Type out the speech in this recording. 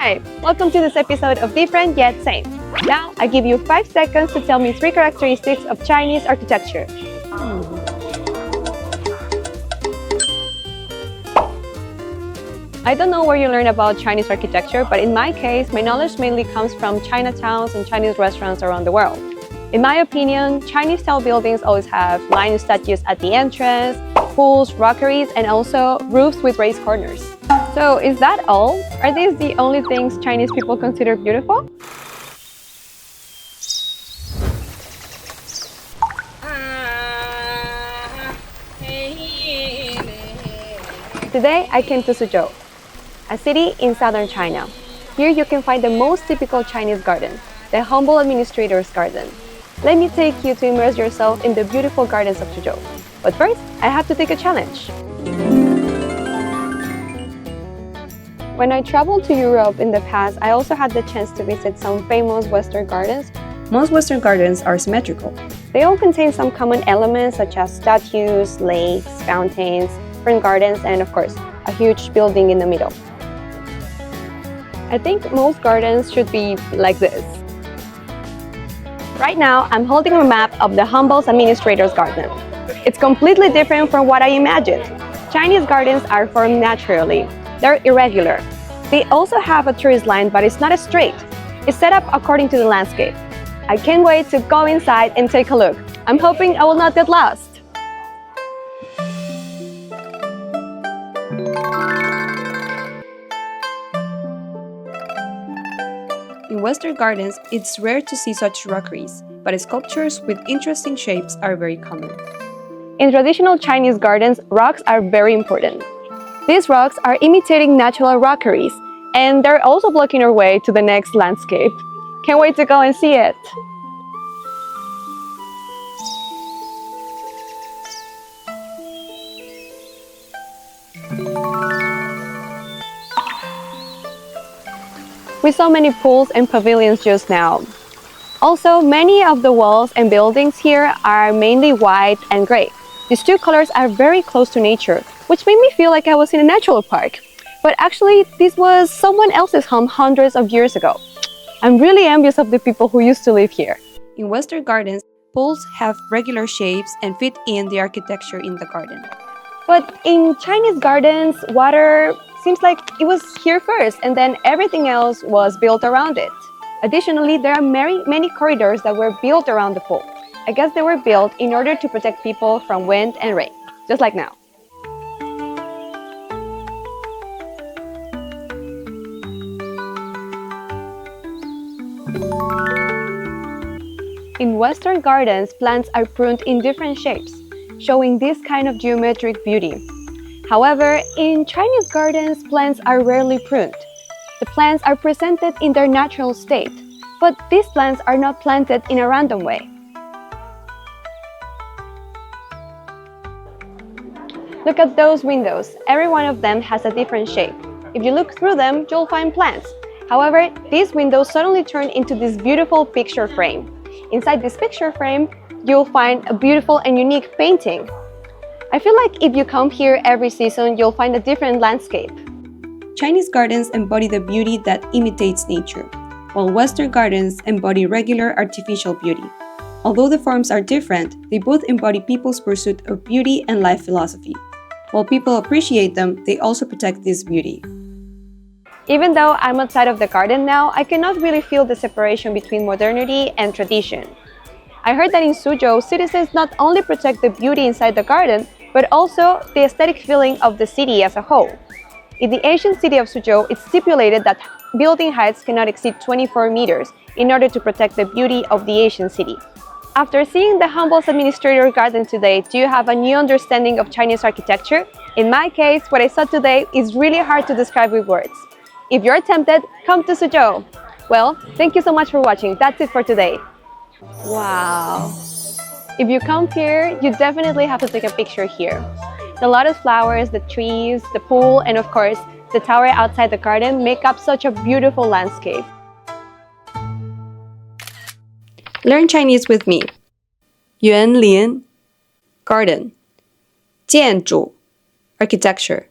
Hi, welcome to this episode of Different Yet Same. Now, I give you 5 seconds to tell me 3 characteristics of Chinese architecture. I don't know where you learn about Chinese architecture, but in my case, my knowledge mainly comes from Chinatowns and Chinese restaurants around the world. In my opinion, Chinese-style buildings always have lion statues at the entrance, pools, rockeries, and also roofs with raised corners. So is that all? Are these the only things Chinese people consider beautiful? Today, I came to Suzhou, a city in southern China. Here you can find the most typical Chinese garden, the humble administrator's garden. Let me take you to immerse yourself in the beautiful gardens of Suzhou. But first, I have to take a challenge. When I traveled to Europe in the past, I also had the chance to visit some famous Western gardens. Most Western gardens are symmetrical. They all contain some common elements such as statues, lakes, fountains, different gardens, and of course, a huge building in the middle. I think most gardens should be like this. Right now, I'm holding a map of the humble administrator's garden. It's completely different from what I imagined. Chinese gardens are formed naturally. They're irregular. They also have a tourist line, but it's not straight. It's set up according to the landscape. I can't wait to go inside and take a look. I'm hoping I will not get lost. In Western gardens, it's rare to see such rockeries, but sculptures with interesting shapes are very common. In traditional Chinese gardens, rocks are very important. These rocks are imitating natural rockeries, and they're also blocking our way to the next landscape. Can't wait to go and see it! We saw many pools and pavilions just now. Also, many of the walls and buildings here are mainly white and gray. These two colors are very close to nature, which made me feel like I was in a natural park. But actually, this was someone else's home hundreds of years ago. I'm really envious of the people who used to live here. In Western gardens, pools have regular shapes and fit in the architecture in the garden. But in Chinese gardens, water seems like it was here first, and then everything else was built around it. Additionally, there are many corridors that were built around the pool. I guess they were built in order to protect people from wind and rain, just like now. In Western gardens, plants are pruned in different shapes, showing this kind of geometric beauty. However, in Chinese gardens, plants are rarely pruned. The plants are presented in their natural state, but these plants are not planted in a random way. Look at those windows. Every one of them has a different shape. If you look through them, you'll find plants. However, these windows suddenly turn into this beautiful picture frame. Inside this picture frame, you'll find a beautiful and unique painting. I feel like if you come here every season, you'll find a different landscape. Chinese gardens embody the beauty that imitates nature, while Western gardens embody regular artificial beauty. Although the forms are different, they both embody people's pursuit of beauty and life philosophy. While people appreciate them, they also protect this beauty. Even though I'm outside of the garden now, I cannot really feel the separation between modernity and tradition. I heard that in Suzhou, citizens not only protect the beauty inside the garden, but also the aesthetic feeling of the city as a whole. In the ancient city of Suzhou, it's stipulated that building heights cannot exceed 24 meters in order to protect the beauty of the ancient city. After seeing the humble administrator garden today, do you have a new understanding of Chinese architecture? In my case, what I saw today is really hard to describe with words. If you're tempted, come to Suzhou. Well, thank you so much for watching. That's it for today. Wow. If you come here, you definitely have to take a picture here. The lotus flowers, the trees, the pool, and of course, the tower outside the garden make up such a beautiful landscape. Learn Chinese with me. 园林 garden 建筑 architecture